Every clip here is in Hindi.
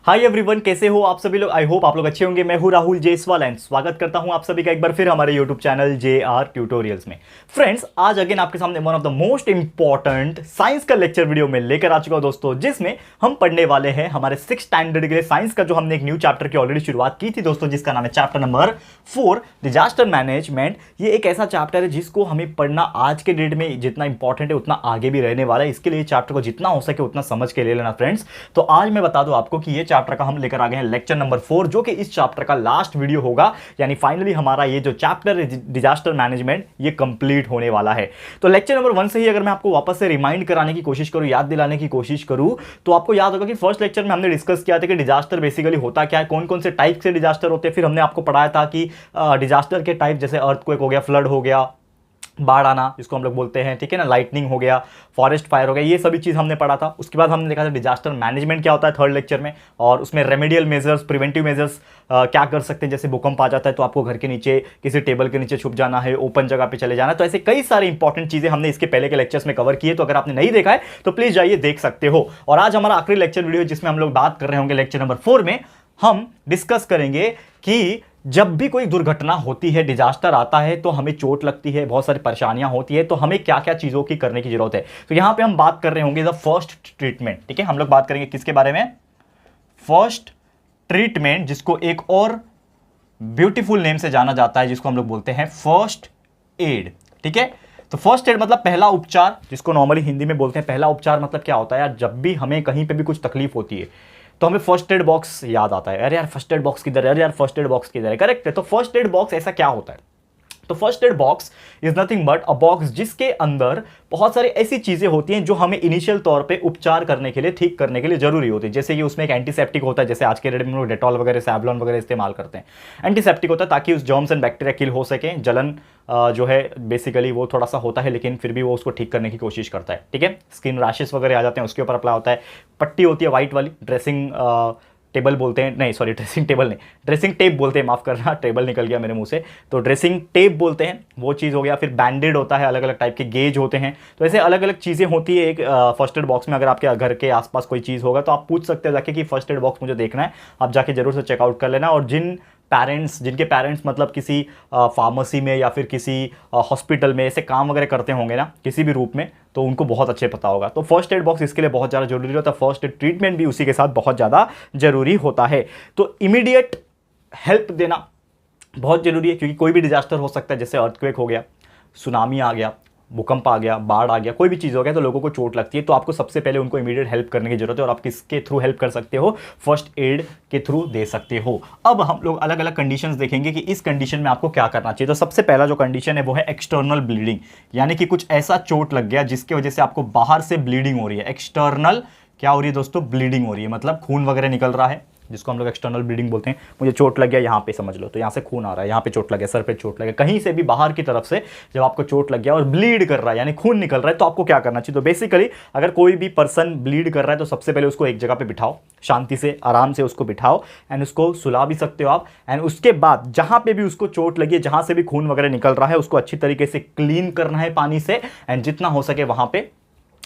हाय एवरीवन, कैसे हो आप सभी लोग। आई होप आप लोग अच्छे होंगे। मैं हूं राहुल जेसवाल एंड स्वागत करता हूं आप सभी का एक बार फिर हमारे यूट्यूब चैनल JR ट्यूटोरियल्स में। फ्रेंड्स, आज अगेन आपके सामने one of the most important science का लेक्चर वीडियो में लेकर आ चुका हूं दोस्तों, जिसमें हम पढ़ने वाले हैं हमारे 6th स्टैंडर्ड के लिए साइंस का जो हमने एक न्यू चैप्टर की ऑलरेडी शुरुआत की थी दोस्तों, जिसका नाम है चैप्टर नंबर 4 डिजास्टर मैनेजमेंट। ये एक ऐसा चैप्टर है जिसको हमें पढ़ना आज के डेट में जितना इंपॉर्टेंट है उतना आगे भी रहने वाला है। इसके लिए चैप्टर को जितना हो सके उतना समझ के ले लेना फ्रेंड्स। तो आज मैं बता दूं आपको कि ये चैप्टर का हम लेकर आ गए हैं लेक्चर नंबर 4, जो कि इस चैप्टर का लास्ट वीडियो होगा। यानी फाइनली हमारा ये जो चैप्टर है डिजास्टर मैनेजमेंट ये कंप्लीट होने वाला है। तो लेक्चर नंबर 1 से ही अगर मैं आपको वापस से रिमाइंड कराने की कोशिश करूं, याद दिलाने की कोशिश करूं, तो आपको याद होगा कि फर्स्ट लेक्चर में हमने डिस्कस किया था कि डिजास्टर बेसिकली होता क्या है, कौन कौन से टाइप से डिजास्टर होते हैं। फिर हमने आपको पढ़ाया था कि डिजास्टर के टाइप जैसे अर्थक्वेक हो गया, फ्लड हो गया, बाढ़ आना जिसको हम लोग बोलते हैं, ठीक है ना, लाइटनिंग हो गया, फॉरेस्ट फायर हो गया, ये सभी चीज़ हमने पढ़ा था। उसके बाद हमने देखा था डिजास्टर मैनेजमेंट क्या होता है थर्ड लेक्चर में, और उसमें रेमेडियल मेजर्स, प्रिवेंटिव मेजर्स क्या कर सकते हैं। जैसे भूकंप आ जाता है तो आपको घर के नीचे किसी टेबल के नीचे छुप जाना है, ओपन जगह पे चले जाना है। तो ऐसे कई सारी इंपॉर्टेंट चीज़ें हमने इसके पहले के लेक्चर्स में कवर की है। तो अगर आपने नहीं देखा है तो प्लीज़ जाइए देख सकते हो। और आज हमारा आखिरी लेक्चर वीडियो जिसमें हम लोग बात कर रहे होंगे लेक्चर नंबर 4 में हम डिस्कस करेंगे कि जब भी कोई दुर्घटना होती है, डिजास्टर आता है, तो हमें चोट लगती है, बहुत सारी परेशानियां होती है, तो हमें क्या क्या चीज़ों की करने की जरूरत है। तो यहां पे हम बात कर रहे होंगे द फर्स्ट ट्रीटमेंट, ठीक है। हम लोग बात करेंगे किसके बारे में, फर्स्ट ट्रीटमेंट, जिसको एक और ब्यूटीफुल नेम से जाना जाता है, जिसको हम लोग बोलते हैं फर्स्ट एड, ठीक है। तो फर्स्ट एड मतलब पहला उपचार, जिसको नॉर्मली हिंदी में बोलते हैं पहला उपचार। मतलब क्या होता है यार, जब भी हमें कहीं पे भी कुछ तकलीफ होती है तो हमें फर्स्ट एड बॉक्स याद आता है। अरे यार फर्स्ट एड बॉक्स किधर है, अरे यार फर्स्ट एड बॉक्स किधर है, करेक्ट है। तो फर्स्ट एड बॉक्स ऐसा क्या होता है, तो first aid box is nothing but a box जिसके अंदर बहुत सारी ऐसी चीजें होती हैं जो हमें इनिशियल तौर पे उपचार करने के लिए, ठीक करने के लिए जरूरी होती है। जैसे कि उसमें एक एंटीसेप्टिक होता है, जैसे आज के डेट में लोग डेटॉल वगैरह, सैवलॉन वगैरह इस्तेमाल करते हैं। एंटीसेप्टिक होता है ताकि उस जर्म्स एंड बैक्टीरिया किल हो सके। जलन जो है बेसिकली वो थोड़ा सा होता है, लेकिन फिर भी वो उसको ठीक करने की कोशिश करता है, ठीक है। स्किन रैशेस वगैरह आ जाते हैं, उसके ऊपर अप्लाई होता है। पट्टी होती है व्हाइट वाली, ड्रेसिंग टेबल बोलते हैं, नहीं सॉरी ड्रेसिंग टेबल नहीं, ड्रेसिंग टेप बोलते हैं, माफ करना, टेबल निकल गया मेरे मुंह से। तो ड्रेसिंग टेप बोलते हैं, वो चीज़ हो गया। फिर बैंडेड होता है, अलग अलग टाइप के गेज होते हैं। तो ऐसे अलग अलग चीज़ें होती है एक फर्स्ट एड बॉक्स में। अगर आपके घर के आसपास कोई चीज़ होगा तो आप पूछ सकते हो जाके कि फर्स्ट एड बॉक्स मुझे देखना है, आप जाके जरूर से चेकआउट कर लेना। और जिनके पेरेंट्स मतलब किसी फार्मेसी में या फिर किसी हॉस्पिटल में ऐसे काम वगैरह करते होंगे ना किसी भी रूप में, तो उनको बहुत अच्छे पता होगा। तो फर्स्ट एड बॉक्स इसके लिए बहुत ज़्यादा जरूरी होता है। फर्स्ट एड ट्रीटमेंट भी उसी के साथ बहुत ज़्यादा जरूरी होता है। तो इमीडिएट हेल्प देना बहुत जरूरी है, क्योंकि कोई भी डिजास्टर हो सकता है। जैसे अर्थक्वेक हो गया, सुनामी आ गया, भूकंप आ गया, बाढ़ आ गया, कोई भी चीज़ हो गया तो लोगों को चोट लगती है। तो आपको सबसे पहले उनको इमीडिएट हेल्प करने की जरूरत है। और आप किसके थ्रू हेल्प कर सकते हो, फर्स्ट एड के थ्रू दे सकते हो। अब हम लोग अलग अलग कंडीशंस देखेंगे कि इस कंडीशन में आपको क्या करना चाहिए। तो सबसे पहला जो कंडीशन है वो है एक्सटर्नल ब्लीडिंग, यानी कि कुछ ऐसा चोट लग गया जिसकी वजह से आपको बाहर से ब्लीडिंग हो रही है। एक्सटर्नल क्या हो रही है दोस्तों, ब्लीडिंग हो रही है, मतलब खून वगैरह निकल रहा है, जिसको हम लोग एक्सटर्नल ब्लीडिंग बोलते हैं। मुझे चोट लग गया यहाँ पे, समझ लो, तो यहाँ से खून आ रहा है, यहाँ पे चोट लग गया, सर पे चोट लग गया, कहीं से भी बाहर की तरफ से जब आपको चोट लग गया और ब्लीड कर रहा है यानी खून निकल रहा है, तो आपको क्या करना चाहिए। तो बेसिकली अगर कोई भी पर्सन ब्लीड कर रहा है तो सबसे पहले उसको एक जगह पे बिठाओ, शांति से आराम से उसको बिठाओ, एंड उसको सुला भी सकते हो आप। एंड उसके बाद जहाँ पे भी उसको चोट लगी है, जहाँ से भी खून वगैरह निकल रहा है, उसको अच्छी तरीके से क्लीन करना है पानी से, एंड जितना हो सके वहाँ पे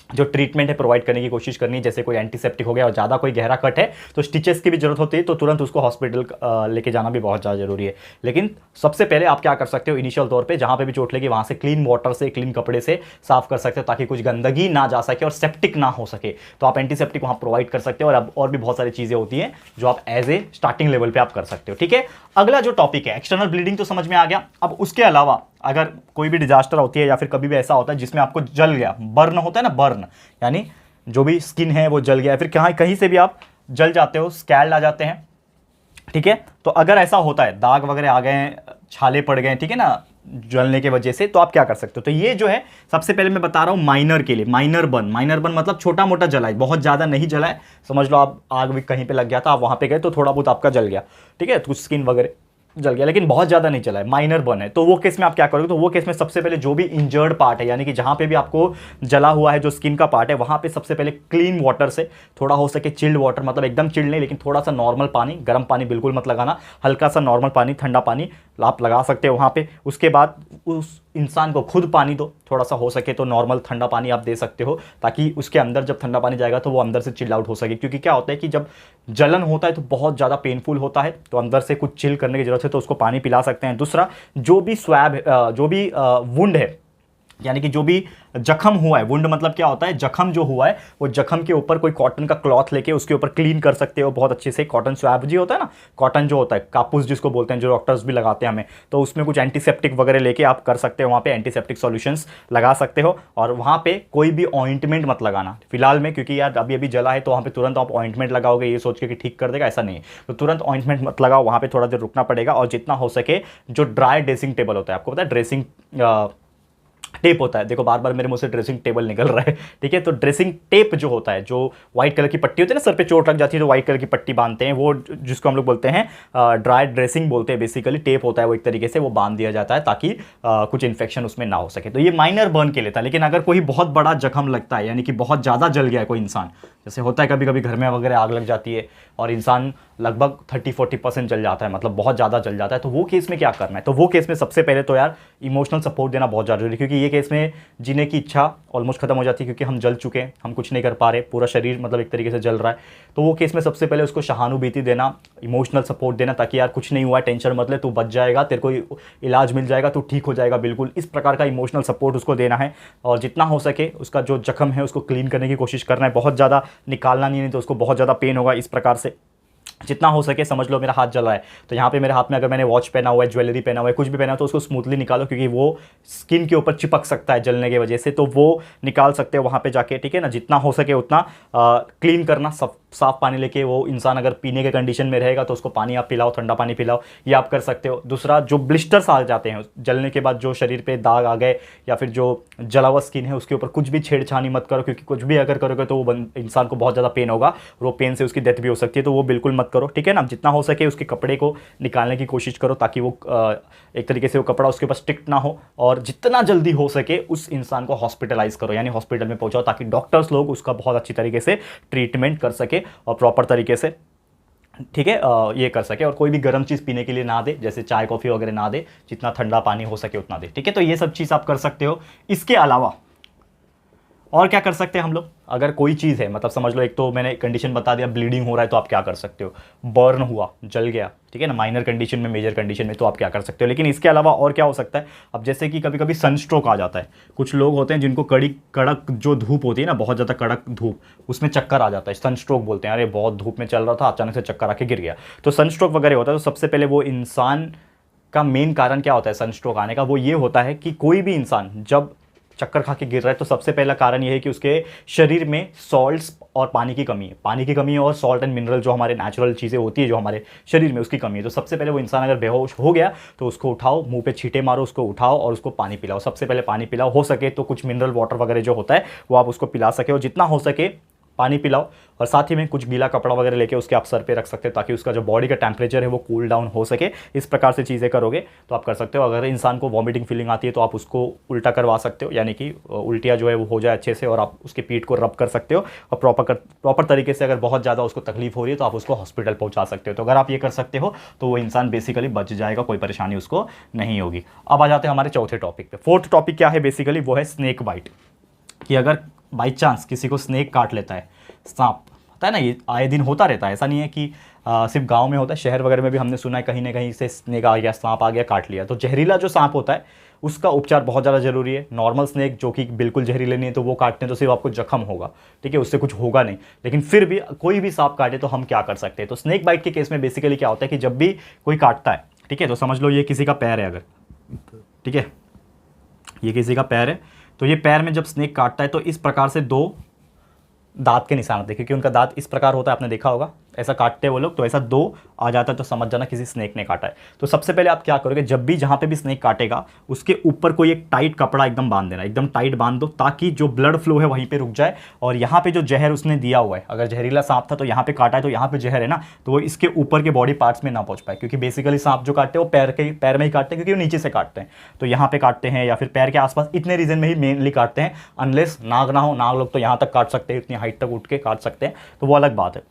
जो ट्रीटमेंट है प्रोवाइड करने की कोशिश करनी है। जैसे कोई एंटीसेप्टिक हो गया और ज़्यादा कोई गहरा कट है तो स्टिचेस की भी जरूरत होती है, तो तुरंत उसको हॉस्पिटल लेके जाना भी बहुत ज़्यादा जरूरी है। लेकिन सबसे पहले आप क्या कर सकते हो, इनिशियल तौर पे जहाँ पे भी चोट लगी वहाँ से क्लीन वाटर से, क्लीन कपड़े से साफ कर सकते हो, ताकि कुछ गंदगी ना जा सके और सेप्टिक ना हो सके। तो आप एंटीसेप्टिक वहाँ प्रोवाइड कर सकते हो। और अब और भी बहुत सारी चीज़ें होती हैं जो आप एज ए स्टार्टिंग लेवल पर आप कर सकते हो, ठीक है। अगला जो टॉपिक है एक्सटर्नल ब्लीडिंग, तो समझ में आ गया। अब उसके अलावा अगर कोई भी डिजास्टर होती है या फिर कभी भी ऐसा होता है जिसमें आपको जल गया, बर्न होता है ना, बर्न यानी जो भी स्किन है वो जल गया, फिर कहीं से भी आप जल जाते हो, स्कैल्ड आ जाते हैं, ठीक है। तो अगर ऐसा होता है, दाग वगैरह आ गए, छाले पड़ गए, ठीक है ना, जलने के वजह से, तो आप क्या कर सकते हो। तो ये जो है सबसे पहले मैं बता रहा हूँ माइनर के लिए, माइनर बर्न मतलब छोटा मोटा जला है, बहुत ज़्यादा नहीं जला है। समझ लो आप आग भी कहीं पे लग गया था, आप वहाँ पे गए तो थोड़ा बहुत आपका जल गया, ठीक है, कुछ स्किन वगैरह जल गया, लेकिन बहुत ज़्यादा नहीं चला है, माइनर बर्न है। तो वो केस में आप क्या करोगे, तो वो केस में सबसे पहले जो भी इंजर्ड पार्ट है, यानी कि जहाँ पे भी आपको जला हुआ है, जो स्किन का पार्ट है, वहाँ पे सबसे पहले क्लीन वाटर से, थोड़ा हो सके चिल्ड वाटर, मतलब एकदम चिल्ड नहीं लेकिन थोड़ा सा नॉर्मल पानी, गर्म पानी बिल्कुल मत लगाना, हल्का सा नॉर्मल पानी, ठंडा पानी आप लगा सकते हो वहाँ पे। उसके बाद उस इंसान को खुद पानी दो, थोड़ा सा हो सके तो नॉर्मल ठंडा पानी आप दे सकते हो, ताकि उसके अंदर जब ठंडा पानी जाएगा तो वो अंदर से चिल आउट हो सके। क्योंकि क्या होता है कि जब जलन होता है तो बहुत ज़्यादा पेनफुल होता है, तो अंदर से कुछ चिल करने की जरूरत है, तो उसको पानी पिला सकते हैं। दूसरा, जो भी स्वैब जो भी वुंड है, यानी कि जो भी जख्म हुआ है, वुंड मतलब क्या होता है, जख्म जो हुआ है, वो जख्म के ऊपर कोई कॉटन का क्लॉथ लेके उसके ऊपर क्लीन कर सकते हो बहुत अच्छे से। कॉटन स्वैब जी होता है ना, कॉटन जो होता है, कापूस जिसको बोलते हैं, जो डॉक्टर्स भी लगाते हैं हमें, तो उसमें कुछ एंटीसेप्टिक वगैरह लेके आप कर सकते हो, वहाँ पे एंटीसेप्टिक सॉल्यूशंस लगा सकते हो। और वहाँ पे कोई भी ऑइंटमेंट मत लगाना फिलहाल में, क्योंकि यार अभी अभी जला है तो वहाँ पे तुरंत आप ऑइंटमेंट लगाओगे ये सोच के कि ठीक कर देगा, ऐसा नहीं है। तो तुरंत ऑइंटमेंट मत लगाओ, वहाँ पे थोड़ा देर रुकना पड़ेगा। और जितना हो सके जो ड्राई ड्रेसिंग टेबल होता है, आपको पता है ड्रेसिंग टेप होता है, देखो बार बार मेरे मुंह से ड्रेसिंग टेबल निकल रहा है, ठीक है। तो ड्रेसिंग टेप जो होता है, जो व्हाइट कलर की पट्टी होती है ना, सर पे चोट लग जाती है तो व्हाइट कलर की पट्टी बांधते हैं, वो जिसको हम लोग बोलते हैं ड्राई ड्रेसिंग बोलते हैं, बेसिकली टेप होता है वो, एक तरीके से वो बांध दिया जाता है ताकि कुछ इन्फेक्शन उसमें ना हो सके। तो ये माइनर बर्न के लिए था। लेकिन अगर कोई बहुत बड़ा जख्म लगता है, यानी कि बहुत ज़्यादा जल गया है कोई इंसान, जैसे होता है कभी कभी घर में वगैरह आग लग जाती है और इंसान लगभग 30-40% जल जाता है, मतलब बहुत ज़्यादा जल जाता है, तो वो केस में क्या करना है? तो वो केस में सबसे पहले तो यार इमोशनल सपोर्ट देना बहुत ज़रूरी है, क्योंकि ये केस में जीने की इच्छा ऑलमोस्ट खत्म हो जाती है, क्योंकि हम जल चुके हैं, हम कुछ नहीं कर पा रहे, पूरा शरीर मतलब एक तरीके से जल रहा है। तो वो केस में सबसे पहले उसको सहानुभूति देना, इमोशनल सपोर्ट देना, ताकि यार कुछ नहीं हुआ, टेंशन मत ले, तू बच जाएगा, तेरे को इलाज मिल जाएगा, तू ठीक हो जाएगा बिल्कुल। इस प्रकार का इमोशनल सपोर्ट उसको देना है। और जितना हो सके उसका जो जख्म है उसको क्लीन करने की कोशिश करना है, बहुत ज़्यादा निकालना नहीं है, तो उसको बहुत ज़्यादा पेन होगा। इस प्रकार से जितना हो सके, समझ लो मेरा हाथ जल रहा है तो यहाँ पे मेरे हाथ में अगर मैंने वॉच पहना हुआ है, ज्वेलरी पहना हुआ है, कुछ भी पहना है, तो उसको स्मूथली निकालो, क्योंकि वो स्किन के ऊपर चिपक सकता है जलने की वजह से, तो वो निकाल सकते हो वहाँ पे जाके, ठीक है ना। जितना हो सके उतना क्लीन करना, साफ पानी लेके, वो इंसान अगर पीने के कंडीशन में रहेगा तो उसको पानी आप पिलाओ, ठंडा पानी पिलाओ, ये आप कर सकते हो। दूसरा, जो ब्लिस्टर्स आ जाते हैं जलने के बाद, जो शरीर पे दाग आ गए या फिर जो जला हुआ स्किन है, उसके ऊपर कुछ भी छेड़छानी मत करो, क्योंकि कुछ भी अगर करोगे तो वो इंसान को बहुत ज़्यादा पेन होगा, और वो पेन से उसकी डेथ भी हो सकती है, तो वो बिल्कुल मत करो, ठीक है ना। जितना हो सके उसके कपड़े को निकालने की कोशिश करो, ताकि वो एक तरीके से वो कपड़ा उसके ऊपर स्टिक ना हो, और जितना जल्दी हो सके उस इंसान को हॉस्पिटलाइज करो, यानी हॉस्पिटल में पहुंचाओ, ताकि डॉक्टर्स लोग उसका बहुत अच्छी तरीके से ट्रीटमेंट कर सके और प्रॉपर तरीके से, ठीक है, ये कर सके। और कोई भी गर्म चीज़ पीने के लिए ना दे, जैसे चाय कॉफ़ी वगैरह ना दे, जितना ठंडा पानी हो सके उतना दे, ठीक है। तो ये सब चीज़ आप कर सकते हो। इसके अलावा और क्या कर सकते हैं हम लोग? अगर कोई चीज़ है, मतलब समझ लो, एक तो मैंने कंडीशन बता दिया, ब्लीडिंग हो रहा है तो आप क्या कर सकते हो, बर्न हुआ, जल गया, ठीक है ना, माइनर कंडीशन में, मेजर कंडीशन में, तो आप क्या कर सकते हो। लेकिन इसके अलावा और क्या हो सकता है? अब जैसे कि कभी कभी सनस्ट्रोक आ जाता है, कुछ लोग होते हैं जिनको कड़क जो धूप होती है ना, बहुत ज़्यादा कड़क धूप, उसमें चक्कर आ जाता है, सनस्ट्रोक बोलते हैं। अरे बहुत धूप में चल रहा था, अचानक से चक्कर आके गिर गया, तो सनस्ट्रोक वगैरह होता है। तो सबसे पहले वो इंसान का मेन कारण क्या होता है सनस्ट्रोक आने का? वो ये होता है कि कोई भी इंसान जब चक्कर खा के गिर रहा है तो सबसे पहला कारण ये है कि उसके शरीर में सॉल्ट्स और पानी की कमी है, पानी की कमी है, और सॉल्ट एंड मिनरल जो हमारे नेचुरल चीज़ें होती है जो हमारे शरीर में, उसकी कमी है। तो सबसे पहले वो इंसान अगर बेहोश हो गया तो उसको उठाओ, मुंह पे छींटे मारो, उसको उठाओ और उसको पानी पिलाओ। सबसे पहले पानी पिलाओ, हो सके तो कुछ मिनरल वाटर वगैरह जो होता है वो आप उसको पिला सके, और जितना हो सके पानी पिलाओ। और साथ ही में कुछ गीला कपड़ा वगैरह लेके उसके आप सर पे रख सकते हो, ताकि उसका जो बॉडी का टेम्परेचर है वो कूल डाउन हो सके। इस प्रकार से चीज़ें करोगे तो आप कर सकते हो। अगर इंसान को वॉमिटिंग फीलिंग आती है तो आप उसको उल्टा करवा सकते हो, यानी कि उल्टिया जो है वो हो जाए अच्छे से, और आप उसके पीठ को रब कर सकते हो, और प्रॉपर तरीके से अगर बहुत ज़्यादा उसको तकलीफ हो रही है तो आप उसको हॉस्पिटल पहुँचा सकते हो। तो अगर आप ये कर सकते हो तो वो इंसान बेसिकली बच जाएगा, कोई परेशानी उसको नहीं होगी। अब आ जाते हैं हमारे चौथे टॉपिक पे। फोर्थ टॉपिक क्या है बेसिकली? वो है स्नेक बाइट, कि अगर बाई चांस किसी को स्नेक काट लेता है, सांप, पता है ना, ये आए दिन होता रहता है, ऐसा नहीं है कि सिर्फ गांव में होता है, शहर वगैरह में भी हमने सुना है कहीं ना कहीं से स्नेक आ गया, सांप आ गया, काट लिया। तो जहरीला जो सांप होता है उसका उपचार बहुत ज़्यादा जरूरी है। नॉर्मल स्नेक जो कि बिल्कुल जहरीले नहीं है तो वो काटते हैं तो सिर्फ आपको जख्म होगा, ठीक है, उससे कुछ होगा नहीं। लेकिन फिर भी कोई भी सांप काटे तो हम क्या कर सकते हैं? तो स्नेक बाइट के केस में बेसिकली क्या होता है कि जब भी कोई काटता है, ठीक है, तो समझ लो ये किसी का पैर है, अगर, ठीक है, ये किसी का पैर है, तो ये पैर में जब स्नेक काटता है तो इस प्रकार से दो दांत के निशान आते हैं, क्योंकि उनका दांत इस प्रकार होता है, आपने देखा होगा, ऐसा काटते हैं वो लोग, तो ऐसा दो आ जाता है तो समझ जाना किसी स्नेक ने काटा है। तो सबसे पहले आप क्या करोगे, जब भी जहाँ पे भी स्नेक काटेगा उसके ऊपर कोई एक टाइट कपड़ा एकदम बांध देना, एकदम टाइट बांध दो, ताकि जो ब्लड फ्लो है वहीं पे रुक जाए। और यहाँ पे जो जहर उसने दिया हुआ है, अगर जहरीला सांप था तो यहाँ पे काटा है तो यहाँ पे जहर है ना, तो वो इसके ऊपर के बॉडी पार्ट्स में ना पहुँच पाए, क्योंकि बेसिकली सांप जो काटते हैं वो पैर में ही काटते हैं, क्योंकि वो नीचे से काटते हैं। तो यहाँ पे काटते हैं या फिर पैर के आसपास, इतने रीजन में ही मेनली काटते हैं, अनलेस नाग ना हो। नाग लोग तो यहाँ तक काट सकते हैं, इतनी हाइट तक उठ के काट सकते हैं, तो वो अलग बात है।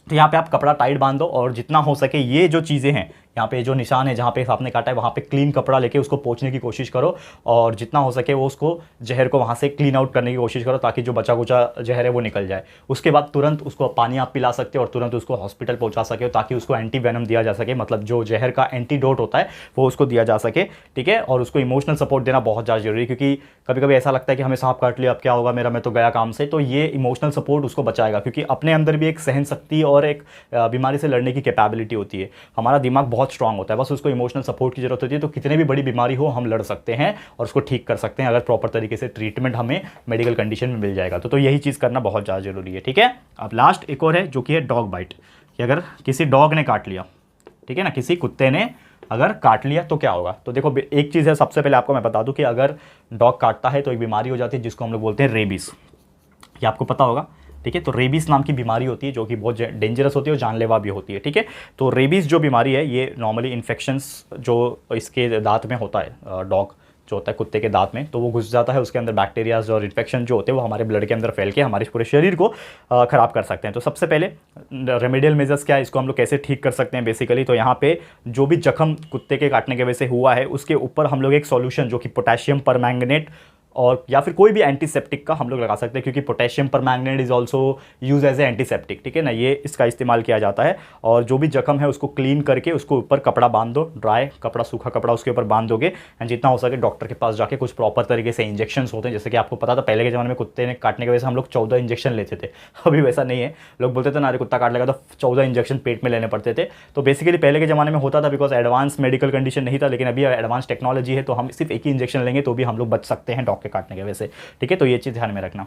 तो यहाँ पे आप कपड़ा टाइट बांध दो, और जितना हो सके ये जो चीज़ें हैं यहाँ पे जो निशान है जहाँ पे सांप ने काटा है वहाँ पे क्लीन कपड़ा लेके उसको पोंछने की कोशिश करो, और जितना हो सके वो उसको जहर को वहाँ से क्लीन आउट करने की कोशिश करो ताकि जो बचा कुचा जहर है वो निकल जाए। उसके बाद तुरंत उसको पानी आप पिला सकते हो और तुरंत उसको हॉस्पिटल पहुँचा सके हो ताकि उसको एंटी वेनम दिया जा सके, मतलब जो जहर का एंटीडोट होता है वो उसको दिया जा सके, ठीक है। और उसको इमोशनल सपोर्ट देना बहुत ज़्यादा जरूरी है, क्योंकि कभी कभी ऐसा लगता है कि हमें सांप काट लिया अब क्या होगा मेरा, मैं तो गया काम से। तो ये इमोशनल सपोर्ट उसको बचाएगा, क्योंकि अपने अंदर भी एक सहन शक्ति और एक बीमारी से लड़ने की कैपेबिलिटी होती है। हमारा दिमाग बहुत स्ट्रांग होता है, बस उसको इमोशनल सपोर्ट की जरूरत होती है। तो कितने भी बड़ी बीमारी हो हम लड़ सकते हैं और उसको ठीक कर सकते हैं अगर प्रॉपर तरीके से ट्रीटमेंट हमें मेडिकल कंडीशन में मिल जाएगा। तो यही चीज़ करना बहुत ज़्यादा जरूरी है, ठीक है। अब लास्ट एक और है जो कि है डॉग बाइट, कि अगर किसी डॉग ने काट लिया, ठीक है ना, किसी कुत्ते ने अगर काट लिया तो क्या होगा। तो देखो एक चीज़ है, सबसे पहले आपको मैं बता दूं कि अगर डॉग काटता है तो एक बीमारी हो जाती है जिसको हम लोग बोलते हैं रेबीज, ये आपको पता होगा, ठीक है। तो रेबीज नाम की बीमारी होती है जो कि बहुत डेंजरस होती है और जानलेवा भी होती है, ठीक है। तो रेबीज जो बीमारी है ये नॉर्मली इन्फेक्शंस जो इसके दांत में होता है, डॉग जो होता है कुत्ते के दांत में, तो वो घुस जाता है, उसके अंदर बैक्टीरियाज और इन्फेक्शन जो होते हैं वो हमारे ब्लड के अंदर फैल के हमारे पूरे शरीर को ख़राब कर सकते हैं। तो सबसे पहले रेमेडियल मेजर्स क्या है, इसको हम लोग कैसे ठीक कर सकते हैं बेसिकली। तो यहाँ पे जो भी जख्म कुत्ते के काटने की वजह से हुआ है उसके ऊपर हम लोग एक सॉल्यूशन जो कि पोटेशियम परमैंगनेट और या फिर कोई भी एंटीसेप्टिक का हम लोग लगा सकते हैं, क्योंकि potassium permanganate is also use as a antiseptic, ठीक है ना, ये इसका इस्तेमाल किया जाता है। और जो भी जख्म है उसको क्लीन करके उसको ऊपर कपड़ा बांध दो, ड्राई कपड़ा, सूखा कपड़ा उसके ऊपर बांध दोगे, एंड जितना हो सके डॉक्टर के पास जाके कुछ प्रॉपर तरीके से इंजेक्शन होते हैं। जैसे कि आपको पता था पहले के ज़माने में कुत्ते ने काटने की वजह से हम लोग 14 इंजेक्शन लेते थे, अभी वैसा नहीं है। लोग बोलते थे ना अरे कुत्ता काट लेगा तो 14 इंजेक्शन पेट में लेने पड़ते थे। तो बेसिकली पहले के ज़माने में होता था बिकॉज एडवांस मेडिकल कंडीशन नहीं था, लेकिन अभी एडवांस टेक्नोलॉजी है तो हम सिर्फ एक ही इंजेक्शन लेंगे तो भी हम लोग बच सकते हैं डॉग के काटने की वजह से, ठीक है। तो ये चीज़ ध्यान में रखना,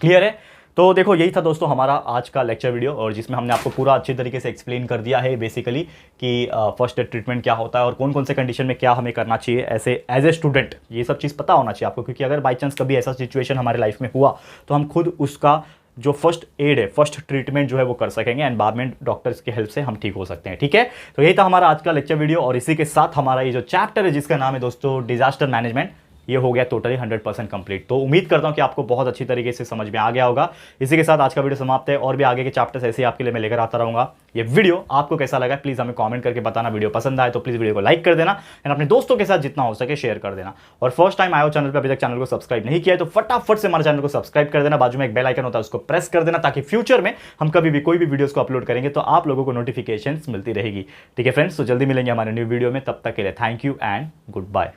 क्लियर है। तो देखो यही था दोस्तों हमारा आज का लेक्चर वीडियो, और जिसमें हमने आपको पूरा अच्छे तरीके से एक्सप्लेन कर दिया है बेसिकली कि फर्स्ट एड ट्रीटमेंट क्या होता है और कौन कौन से कंडीशन में क्या हमें करना चाहिए ऐसे एज ए स्टूडेंट। ये सब चीज़ पता होना चाहिए आपको, क्योंकि अगर बाई चांस कभी ऐसा सिचुएशन हमारे लाइफ में हुआ तो हम खुद उसका जो फर्स्ट एड है, फर्स्ट ट्रीटमेंट जो है वो कर सकेंगे, एंड बाद में डॉक्टर्स की हेल्प से हम ठीक हो सकते हैं, ठीक है। तो यही था हमारा आज का लेक्चर वीडियो, और इसी के साथ हमारा ये जो चैप्टर है जिसका नाम है दोस्तों डिजास्टर मैनेजमेंट, ये हो गया टोटली 100% कंप्लीट। तो उम्मीद करता हूं कि आपको बहुत अच्छी तरीके से समझ में आ गया होगा। इसी के साथ आज का वीडियो समाप्त है, और भी आगे के चैप्टर्स ऐसे ही आपके लिए मैं लेकर आता रहूंगा। ये वीडियो आपको कैसा लगा प्लीज हमें कमेंट करके बताना। वीडियो पसंद आए तो प्लीज वीडियो को लाइक कर देना, एंड अपने दोस्तों के साथ जितना हो सके शेयर कर देना। और फर्स्ट टाइम आए हो चैनल पर, अभी तक चैनल को सब्सक्राइब नहीं किया है तो फटाफट से हमारे चैनल को सब्सक्राइब कर देना। बाजू में एक बेल आइकन होता है उसको प्रेस कर देना, ताकि फ्यूचर में हम कभी भी कोई भी वीडियोस को अपलोड करेंगे तो आप लोगों को नोटिफिकेशन मिलती रहेगी, ठीक है फ्रेंड्स। तो जल्दी मिलेंगे हमारे न्यू वीडियो में, तब तक के लिए thank you and good bye.